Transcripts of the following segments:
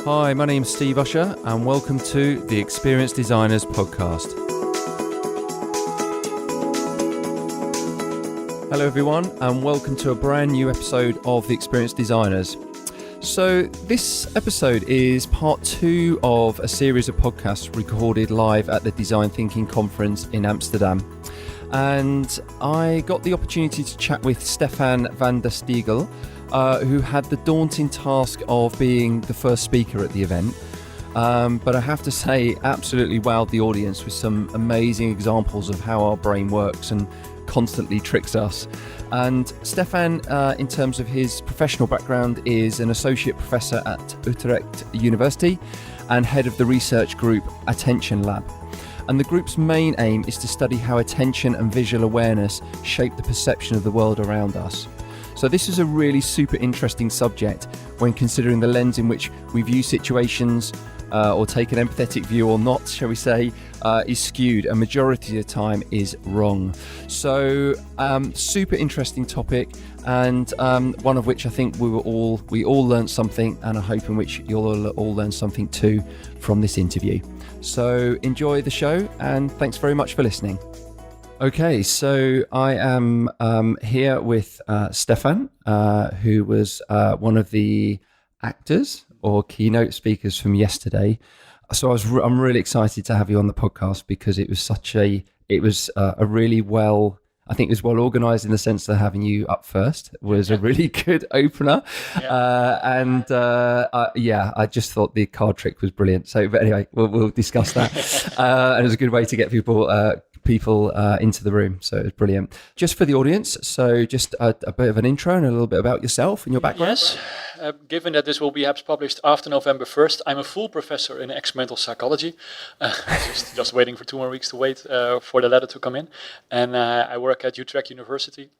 Hi, my name's Steve Usher and welcome to the Experienced Designers podcast. Hello everyone and welcome to a brand new episode of the Experienced Designers. So this episode is part 2 of a series of podcasts recorded live at the Design Thinking Conference in Amsterdam. And I got the opportunity to chat with Stefan van der Stigchel, who had the daunting task of being the first speaker at the event. But I have to say, absolutely wowed the audience with some amazing examples of how our brain works and constantly tricks us. And Stefan, in terms of his professional background, is an associate professor at Utrecht University and head of the research group Attentionlab. And the group's main aim is to study how attention and visual awareness shape the perception of the world around us. So this is a really super interesting subject when considering the lens in which we view situations or take an empathetic view or not, shall we say, is skewed. A majority of the time is wrong. So super interesting topic, and one of which I think we all learned something, and I hope in which you'll all learn something too from this interview. So enjoy the show and thanks very much for listening. Okay, so I am here with Stefan, who was one of the actors or keynote speakers from yesterday. So I'm really excited to have you on the podcast because it was a really well, I think it was well organized in the sense that having you up first was a really good opener. I just thought the card trick was brilliant. So, but anyway, we'll discuss that. And it was a good way to get people into the room. So it was brilliant. Just for the audience, so just a bit of an intro and a little bit about yourself and your background. Yes, given that this will be perhaps published after November 1st, I'm a full professor in experimental psychology. Just waiting for 2 more weeks to wait for the letter to come in. And I work at Utrecht University.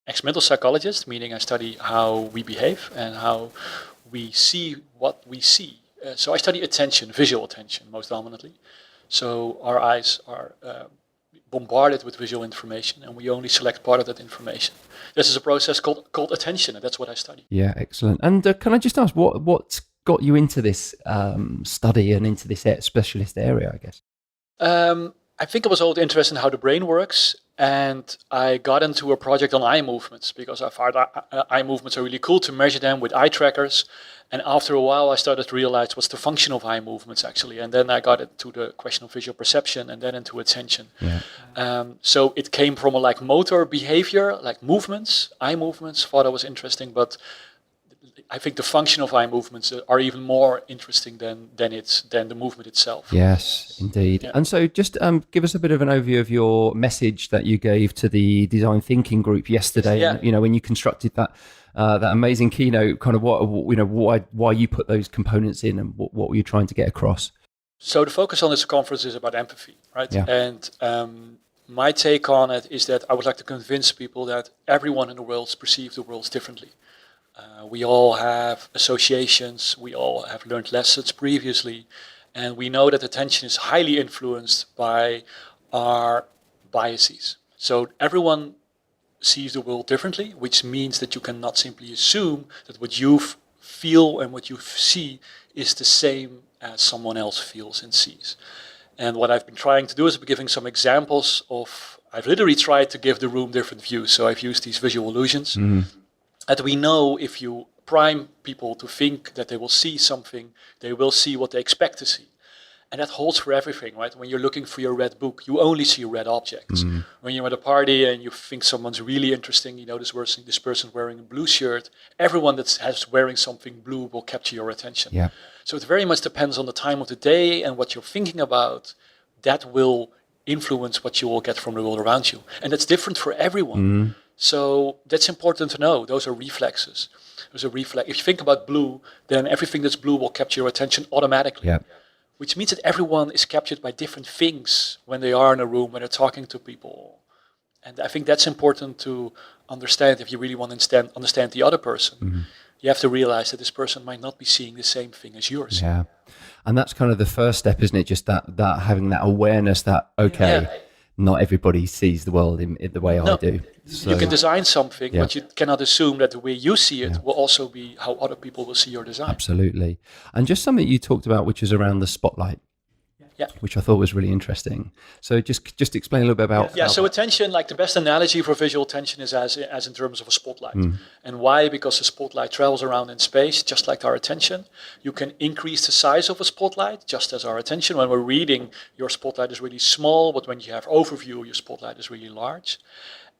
Experimental psychologist, meaning I study how we behave and how we see what we see. So I study attention, visual attention, most dominantly. So our eyes are bombarded with visual information, and we only select part of that information. This is a process called attention, and that's what I study. Yeah, excellent. And can I just ask, what got you into this study and into this specialist area, I guess? I think I was always interested in how the brain works, and I got into a project on eye movements because I found eye movements are really cool to measure them with eye trackers. And after a while, I started to realize what's the function of eye movements actually. And then I got into the question of visual perception and then into attention. Yeah. So it came from a motor behavior, like movements, eye movements, thought it was interesting. But I think the function of eye movements are even more interesting than the movement itself. Yes, indeed. Yeah. And so just give us a bit of an overview of your message that you gave to the design thinking group yesterday. Yeah. And, when you constructed that amazing keynote, kind of why you put those components in and what were you trying to get across? So the focus on this conference is about empathy, right? Yeah. And my take on it is that I would like to convince people that everyone in the world perceives the world differently. We all have associations, we all have learned lessons previously, and we know that attention is highly influenced by our biases. So everyone sees the world differently, which means that you cannot simply assume that what you feel and what you see is the same as someone else feels and sees. And what I've been trying to do is giving some examples I've literally tried to give the room different views. So I've used these visual illusions. Mm-hmm. That we know if you prime people to think that they will see something, they will see what they expect to see. And that holds for everything, right? When you're looking for your red book, you only see red objects. Mm. When you're at a party and you think someone's really interesting, this person's wearing a blue shirt, everyone that's wearing something blue will capture your attention. Yeah. So it very much depends on the time of the day and what you're thinking about. That will influence what you will get from the world around you. And that's different for everyone. Mm. So that's important to know. Those are reflexes. If you think about blue, then everything that's blue will capture your attention automatically. Yeah. Which means that everyone is captured by different things when they are in a room, when they're talking to people. And I think that's important to understand if you really want to understand the other person. Mm-hmm. You have to realize that this person might not be seeing the same thing as yours. Yeah. And that's kind of the first step, isn't it? Just that having that awareness that, okay, not everybody sees the world in the way I do. So, you can design something, but you cannot assume that the way you see it will also be how other people will see your design. Absolutely. And just something you talked about, which is around the spotlight, which I thought was really interesting. So just explain a little bit about... So attention, like the best analogy for visual attention is as in terms of a spotlight. And why? Because the spotlight travels around in space, just like our attention. You can increase the size of a spotlight, just as our attention. When we're reading, your spotlight is really small, but when you have overview, your spotlight is really large.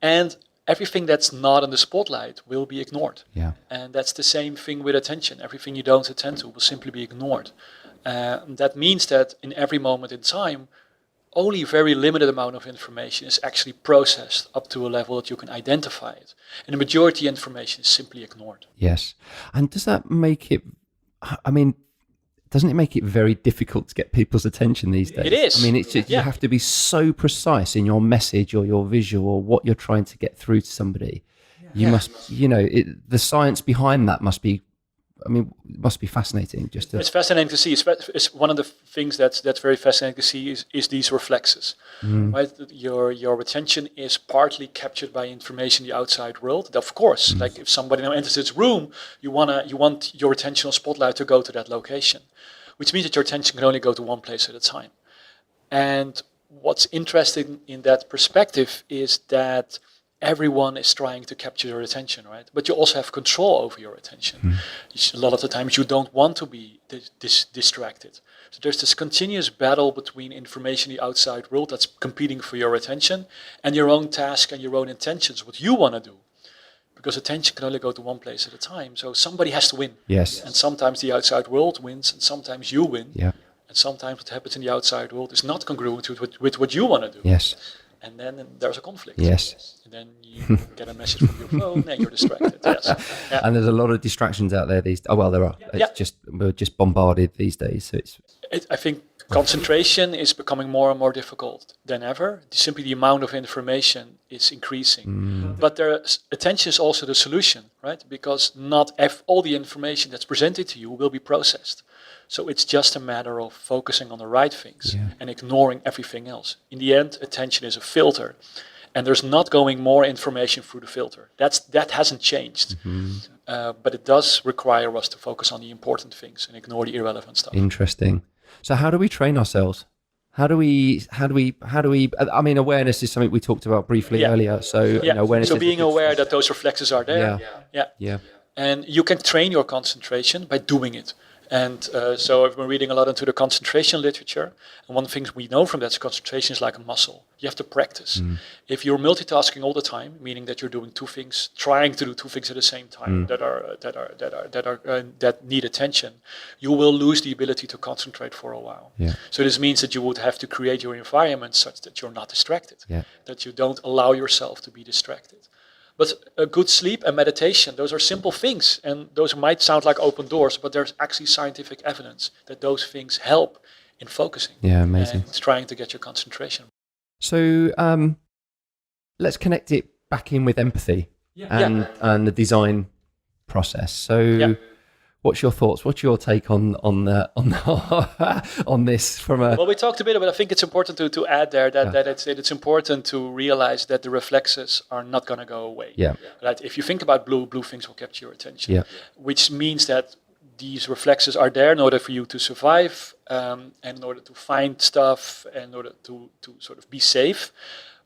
And everything that's not in the spotlight will be ignored. Yeah. And that's the same thing with attention. Everything you don't attend to will simply be ignored. That means that in every moment in time, only a very limited amount of information is actually processed up to a level that you can identify it. And the majority of information is simply ignored. Yes. And does that make it, doesn't it make it very difficult to get people's attention these days? It is. It's just, you have to be so precise in your message or your visual or what you're trying to get through to somebody. You must, the science behind that must be, it must be fascinating. It's fascinating to see. It's one of the things that's very fascinating to see is these reflexes. Right? Your attention is partly captured by information in the outside world. Of course, like if somebody now enters this room, you want your attentional spotlight to go to that location, which means that your attention can only go to one place at a time. And what's interesting in that perspective is that everyone is trying to capture your attention, right? But you also have control over your attention. A lot of the times you don't want to be distracted. So there's this continuous battle between information in the outside world that's competing for your attention and your own task and your own intentions, what you want to do. Because attention can only go to one place at a time. So somebody has to win. Yes. And sometimes the outside world wins and sometimes you win. Yeah. And sometimes what happens in the outside world is not congruent with what you want to do. Yes. And then there's a conflict. Yes. And then you get a message from your phone and you're distracted. Yes. Yeah. And there's a lot of distractions out there these days. Oh, well, there are. We're just bombarded these days. So I think concentration is becoming more and more difficult than ever. Simply the amount of information is increasing. But attention is also the solution, right? Because not all the information that's presented to you will be processed. So it's just a matter of focusing on the right things and ignoring everything else. In the end, attention is a filter. And there's not going more information through the filter. That hasn't changed. But it does require us to focus on the important things and ignore the irrelevant stuff. Interesting. So how do we train ourselves? How do we, awareness is something we talked about briefly earlier. So awareness. So being aware that those reflexes are there. Yeah. And you can train your concentration by doing it. And so I've been reading a lot into the concentration literature. And one thing we know from that is concentration is like a muscle. You have to practice. If you're multitasking all the time, meaning that you're doing two things, trying to do two things at the same time that need attention, you will lose the ability to concentrate for a while. Yeah. So this means that you would have to create your environment such that you're not distracted, that you don't allow yourself to be distracted. But a good sleep and meditation, those are simple things. And those might sound like open doors, but there's actually scientific evidence that those things help in focusing. Yeah, amazing. And trying to get your concentration. So let's connect it back in with empathy and the design process. So what's your thoughts? What's your take on this from a... Well, we talked a bit, but I think it's important to add there that it's important to realize that the reflexes are not going to go away. Yeah. Right? If you think about blue things will capture your attention, which means that these reflexes are there in order for you to survive, and in order to find stuff, and in order to sort of be safe.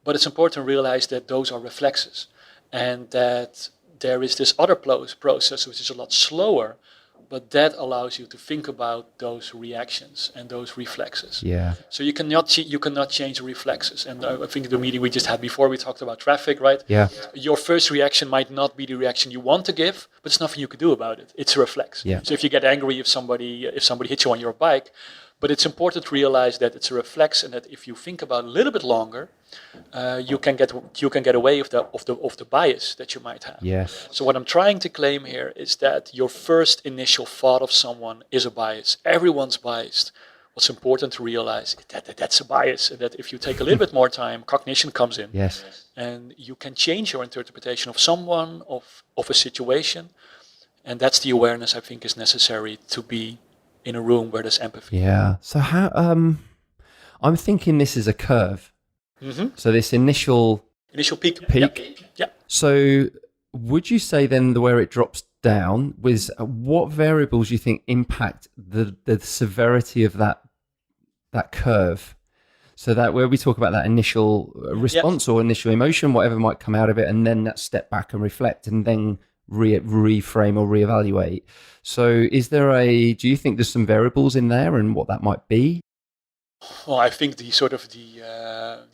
But it's important to realize that those are reflexes, and that there is this other process which is a lot slower, but that allows you to think about those reactions and those reflexes. Yeah. So you cannot change the reflexes. And I think the meeting we just had before, we talked about traffic, right? Yeah. Your first reaction might not be the reaction you want to give, but there's nothing you can do about it. It's a reflex. Yeah. So if you get angry if somebody hits you on your bike, but it's important to realize that it's a reflex, and that if you think about it a little bit longer, you can get away of the bias that you might have. Yes. So what I'm trying to claim here is that your first initial thought of someone is a bias. Everyone's biased. What's important to realize is that that's a bias, and that if you take a little bit more time, cognition comes in. Yes. And you can change your interpretation of someone, of a situation, and that's the awareness I think is necessary to be in a room where there's empathy. Yeah. So how I'm thinking this is a curve. So this initial peak. Yeah. So would you say then where it drops down with what variables you think impact the severity of that curve? So that where we talk about that initial response or initial emotion, whatever might come out of it, and then that step back and reflect and then reframe or reevaluate. So do you think there's some variables in there and what that might be? Well, I think the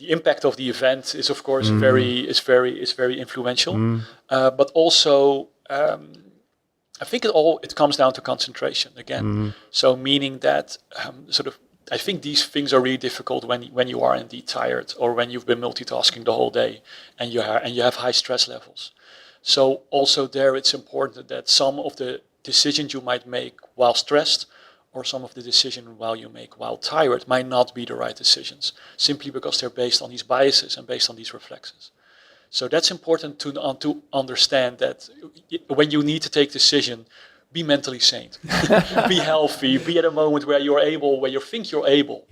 impact of the event is of course very influential, but also I think it comes down to concentration again. So meaning that I think these things are really difficult when you are indeed tired or when you've been multitasking the whole day and you have high stress levels. So also there it's important that some of the decisions you might make while stressed or some of the decisions you make while tired might not be the right decisions, simply because they're based on these biases and based on these reflexes. So that's important to understand that when you need to take decision, be mentally sane, be healthy, be at a moment where where you think you're able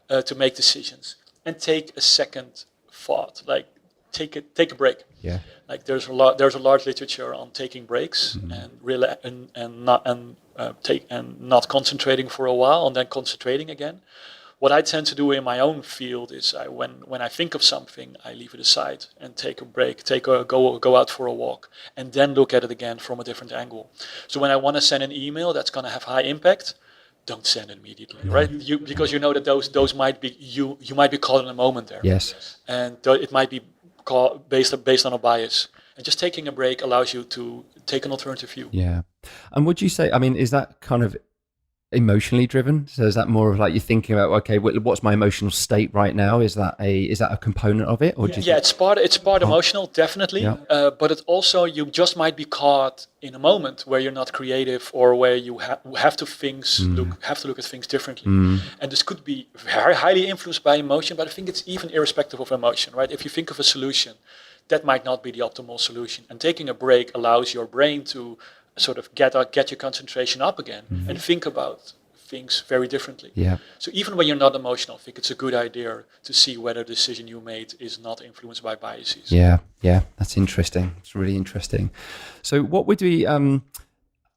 to make decisions, and take a second thought, like take a break. Yeah. Like there's a large literature on taking breaks and not concentrating for a while and then concentrating again. What I tend to do in my own field is when I think of something, I leave it aside and take a break, go out for a walk, and then look at it again from a different angle. So when I want to send an email that's going to have high impact, don't send it immediately, right? Because you know that those might be you might be caught in a moment there. Yes. And it might be based on a bias. And just taking a break allows you to take an alternative view. Yeah. And would you say, I mean, is that kind of emotionally driven? So is that more of like you're thinking about, okay, what's my emotional state right now? Is that a component of it? Or do you it's part emotional, definitely. Yeah. But it also, you just might be caught in a moment where you're not creative or where you have to look at things differently. And this could be very highly influenced by emotion, but I think it's even irrespective of emotion, right? If you think of a solution, that might not be the optimal solution. And taking a break allows your brain to sort of get your concentration up again and think about things very differently. Yeah. So even when you're not emotional, I think it's a good idea to see whether the decision you made is not influenced by biases. Yeah, that's interesting. It's really interesting. So what would we,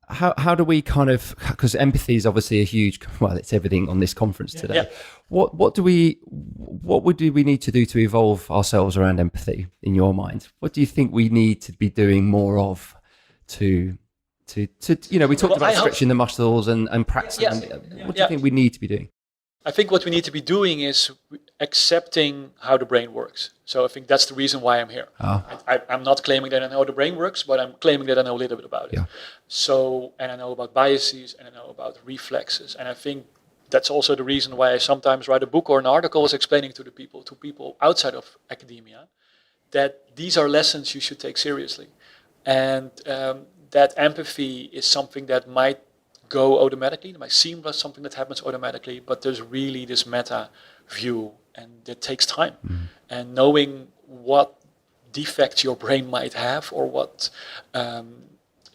how do we kind of, because empathy is obviously a huge, well, it's everything on this conference today. Yeah. What would we need to do to evolve ourselves around empathy in your mind? What do you think we need to be doing more of to we talked about stretching the muscles and practicing. What do you think we need to be doing? I think what we need to be doing is accepting how the brain works. So I think that's the reason why I'm here. I'm not claiming that I know how the brain works, but I'm claiming that I know a little bit about it. Yeah. So, and I know about biases and I know about reflexes. And I think that's also the reason why I sometimes write a book or an article explaining to people outside of academia, that these are lessons you should take seriously. And that empathy is something that might go automatically. It might seem like something that happens automatically, but there's really this meta view, and it takes time. And knowing what defects your brain might have or what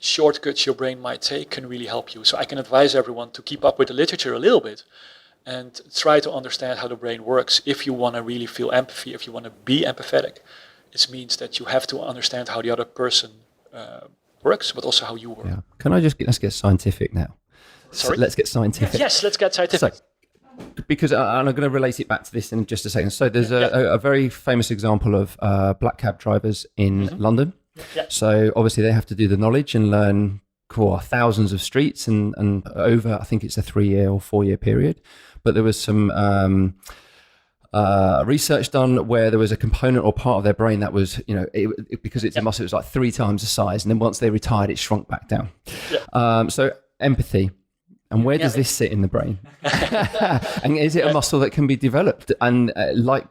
shortcuts your brain might take can really help you. So I can advise everyone to keep up with the literature a little bit and try to understand how the brain works. If you want to really feel empathy, if you want to be empathetic, it means that you have to understand how the other person works, but also how you work. Yeah. Can I let's get scientific now. Sorry? So let's get scientific. Yes, let's get scientific. So, because and I'm going to relate it back to this in just a second. So there's a very famous example of black cab drivers in London. Yeah. So obviously they have to do the knowledge and learn thousands of streets and over, I think it's a 3-year or 4-year period. But there was some research done where there was a component or part of their brain that was, because it's a muscle, it was like 3 times the size. And then once they retired, it shrunk back down. Yeah. So empathy. And where does this sit in the brain? And is it a muscle that can be developed? And like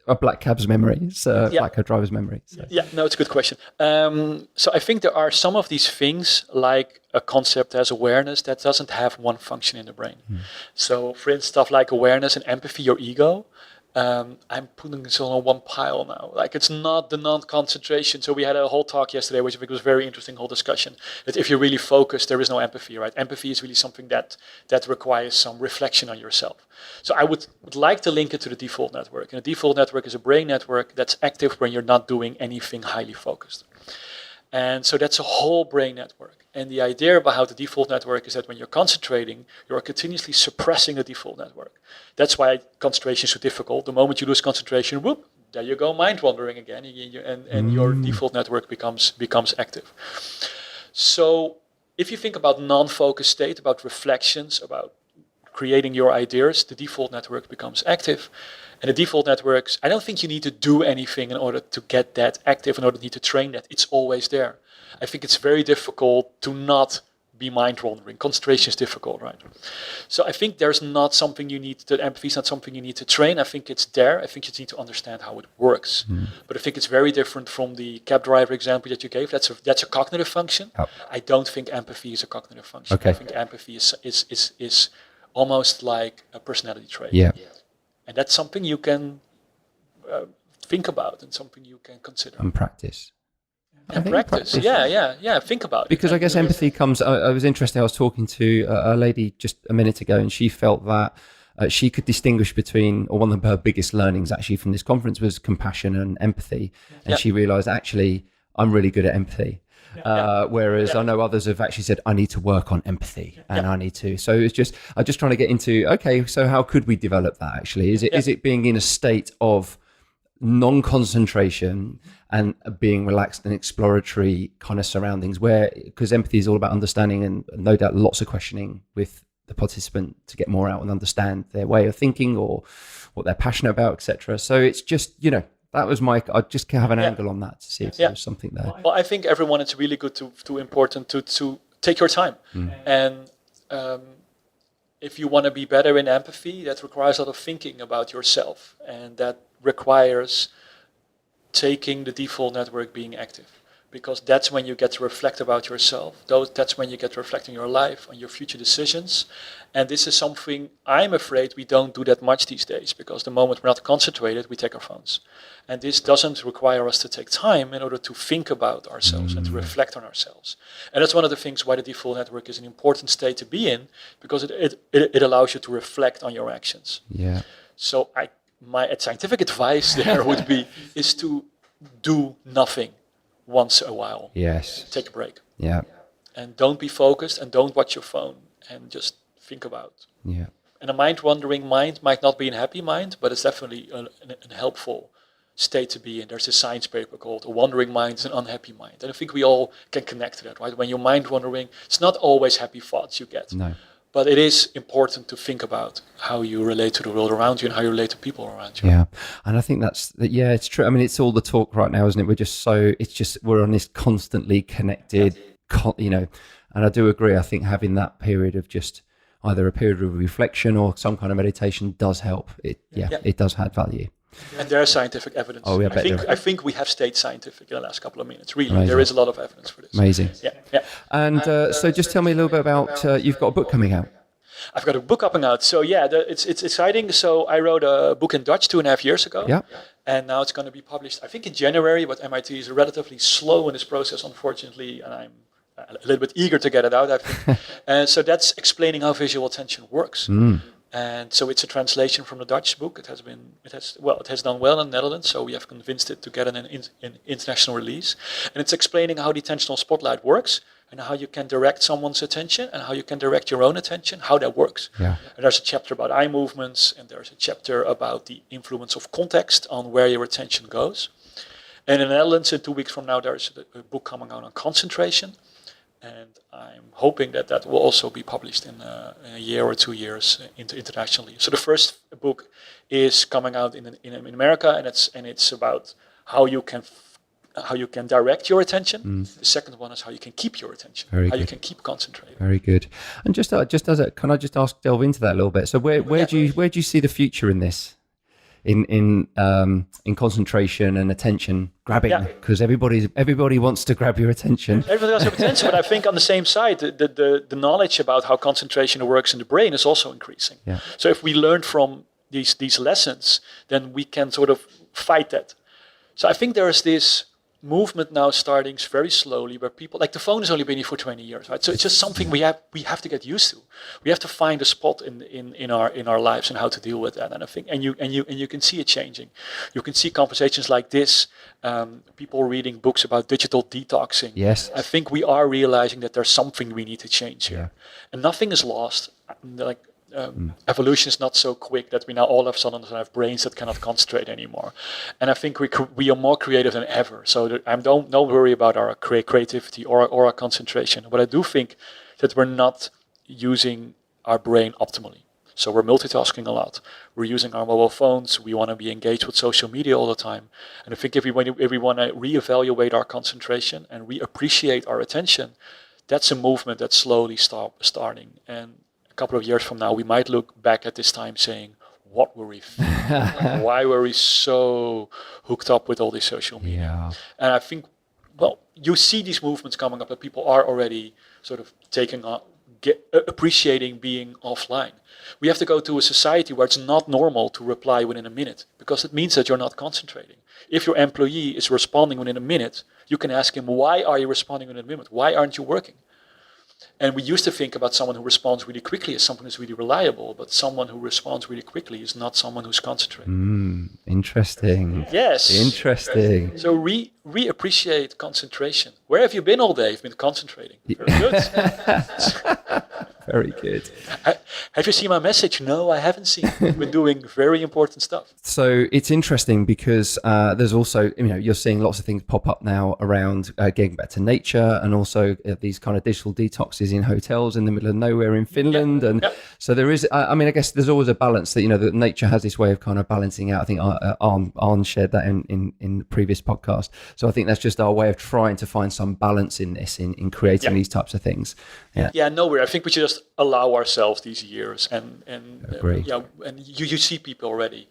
a black cab's memory, black cab driver's memory. So. Yeah, no, it's a good question. So I think there are some of these things, like a concept as awareness, that doesn't have one function in the brain. So for instance, stuff like awareness and empathy, your ego, I'm putting this all on one pile now. Like, it's not the non-concentration. So we had a whole talk yesterday, which I think was very interesting, whole discussion, that if you're really focused, there is no empathy, right? Empathy is really something that requires some reflection on yourself. So I would like to link it to the default network. And the default network is a brain network that's active when you're not doing anything highly focused. And so that's a whole brain network. And the idea about the default network is that when you're concentrating, you're continuously suppressing the default network. That's why concentration is so difficult. The moment you lose concentration, whoop, there you go, mind wandering again, and your default network becomes active. So if you think about non-focused state, about reflections, about creating your ideas, the default network becomes active. And the default networks, I don't think you need to do anything in order to get that active, in order to train that. It's always there. I think it's very difficult to not be mind wandering. Concentration is difficult, right? So I think there's not something you need, that empathy is not something you need to train. I think it's there. I think you need to understand how it works. But I think it's very different from the cab driver example that you gave. That's a cognitive function. Oh. I don't think empathy is a cognitive function. Okay. I think empathy is almost like a personality trait. Yeah. And that's something you can think about and something you can consider. And practice. And practice. Yeah. Think about it. Because I guess empathy comes, I was interested, I was talking to a lady just a minute ago, and she felt that she could distinguish between, or one of her biggest learnings actually from this conference was compassion and empathy. And she realized, actually, I'm really good at empathy. Whereas I know others have actually said, I need to work on empathy and I need to. So I'm just trying to get into, okay, so how could we develop that actually? Is it being in a state of non-concentration and being relaxed and exploratory kind of surroundings where, because empathy is all about understanding and no doubt lots of questioning with the participant to get more out and understand their way of thinking or what they're passionate about, etc. So it's just, that was I just have an angle on that to see if there's something there. Well, I think everyone, it's really good important to take your time. And if you want to be better in empathy, that requires a lot of thinking about yourself. And that requires taking the default network being active. Because that's when you get to reflect about yourself. That's when you get to reflect on your life, on your future decisions. And this is something I'm afraid we don't do that much these days, because the moment we're not concentrated, we take our phones. And this doesn't require us to take time in order to think about ourselves and to reflect on ourselves. And that's one of the things why the default network is an important state to be in, because it allows you to reflect on your actions. Yeah. So my scientific advice there would be is to do nothing once a while. Yes. Take a break. Yeah. And don't be focused and don't watch your phone and just think about. Yeah. And a mind-wandering mind might not be a happy mind, but it's definitely a helpful state to be in. There's a science paper called A Wandering Mind is an Unhappy Mind. And I think we all can connect to that, right? When you're mind-wandering, it's not always happy thoughts you get. No. But it is important to think about how you relate to the world around you and how you relate to people around you. Yeah. And I think it's true. I mean, it's all the talk right now, isn't it? We're on this constantly connected, and I do agree. I think having that period of just either a period of reflection or some kind of meditation does help. It does add value. And there's scientific evidence. Oh, yeah, I think we have stayed scientific in the last couple of minutes. Really, Amazing. There is a lot of evidence for this. Amazing. Yeah. And so just tell me a little bit about, you've got a book coming out. I've got a book coming out. So it's exciting. So I wrote a book in Dutch 2.5 years ago. Yeah. And now it's going to be published, I think, in January, but MIT is relatively slow in this process, unfortunately, and I'm a little bit eager to get it out, I think. And so that's explaining how visual attention works. And so it's a translation from the Dutch book. It has done well in the Netherlands, so we have convinced it to get an international release. And it's explaining how the attentional spotlight works and how you can direct someone's attention and how you can direct your own attention, how that works. Yeah. And there's a chapter about eye movements, and there's a chapter about the influence of context on where your attention goes. And in the Netherlands, in 2 weeks from now, there's a book coming out on concentration. And I'm hoping that will also be published in a year or 2 years internationally. So the first book is coming out in America, and it's about how you can direct your attention. The second one is how you can keep your attention, you can keep concentrating. Very good. And can I just delve into that a little bit? So where do you see the future in this? In concentration and attention grabbing, because everybody wants to grab your attention. Everybody wants your attention, but I think on the same side, the knowledge about how concentration works in the brain is also increasing. Yeah. So if we learn from these lessons, then we can sort of fight that. So I think there is this movement now starting very slowly where people, like the phone has only been here for 20 years, right? So it's just something we have to get used to. We have to find a spot in our lives and how to deal with that. And I think and you can see it changing. You can see conversations like this, people reading books about digital detoxing. Yes. I think we are realizing that there's something we need to change here. And nothing is lost. Like evolution is not so quick that we now all of a sudden have brains that cannot concentrate anymore. And I think we are more creative than ever. So don't worry about our creativity or our concentration. But I do think that we're not using our brain optimally. So we're multitasking a lot. We're using our mobile phones. We want to be engaged with social media all the time. And I think if we want to reevaluate our concentration and reappreciate our attention, that's a movement that's slowly starting. And couple of years from now, we might look back at this time saying, what were we thinking? Why were we so hooked up with all this social media? And I think, well, you see these movements coming up that people are already sort of appreciating being offline. We have to go to a society where it's not normal to reply within a minute, because it means that you're not concentrating. If your employee is responding within a minute, you can ask him, why are you responding within a minute? Why aren't you working? And we used to think about someone who responds really quickly as someone who's really reliable, but someone who responds really quickly is not someone who's concentrating. Interesting. Yes. Interesting. So reappreciate concentration. Where have you been all day? You've been concentrating. Very good. Very good. Have you seen my message? No, I haven't seen it. We've been doing very important stuff. So it's interesting because there's also, you're seeing lots of things pop up now around getting back to nature, and also these kind of digital detoxes in hotels in the middle of nowhere in Finland. So there is, I guess there's always a balance that, that nature has this way of kind of balancing out. I think Arn shared that in the previous podcast. So I think that's just our way of trying to find some balance in this, in creating these types of things. Nowhere. I think we should just allow ourselves these years, and you see people already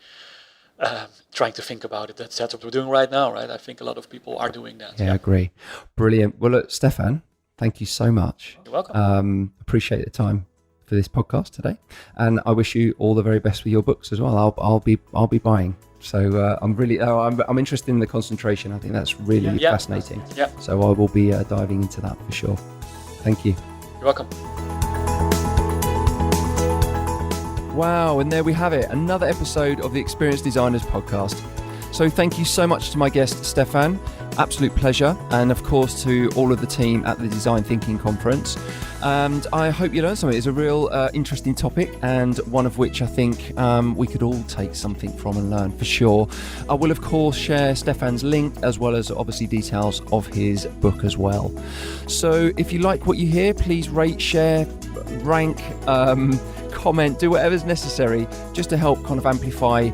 trying to think about it. That's what we're doing right now, right? I think a lot of people are doing that. I agree. Brilliant. Well, look, Stefan, thank you so much. You're welcome. Appreciate the time for this podcast today, and I wish you all the very best with your books as well. I'll be buying. So I'm interested in the concentration. I think that's really fascinating. So I will be diving into that for sure. Thank you. You're welcome. Wow, and there we have it, another episode of the Experienced Designers podcast. So thank you so much to my guest, Stefan. Absolute pleasure. And of course, to all of the team at the Design Thinking Conference. And I hope you learned something. It's a real interesting topic, and one of which I think we could all take something from and learn for sure. I will, of course, share Stefan's link as well as obviously details of his book as well. So if you like what you hear, please rate, share, rank, comment, do whatever's necessary just to help kind of amplify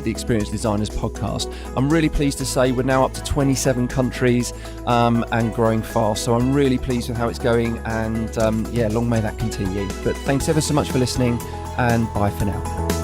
the Experienced Designers podcast. I'm really pleased to say we're now up to 27 countries and growing fast. So I'm really pleased with how it's going, and long may that continue. But thanks ever so much for listening, and bye for now.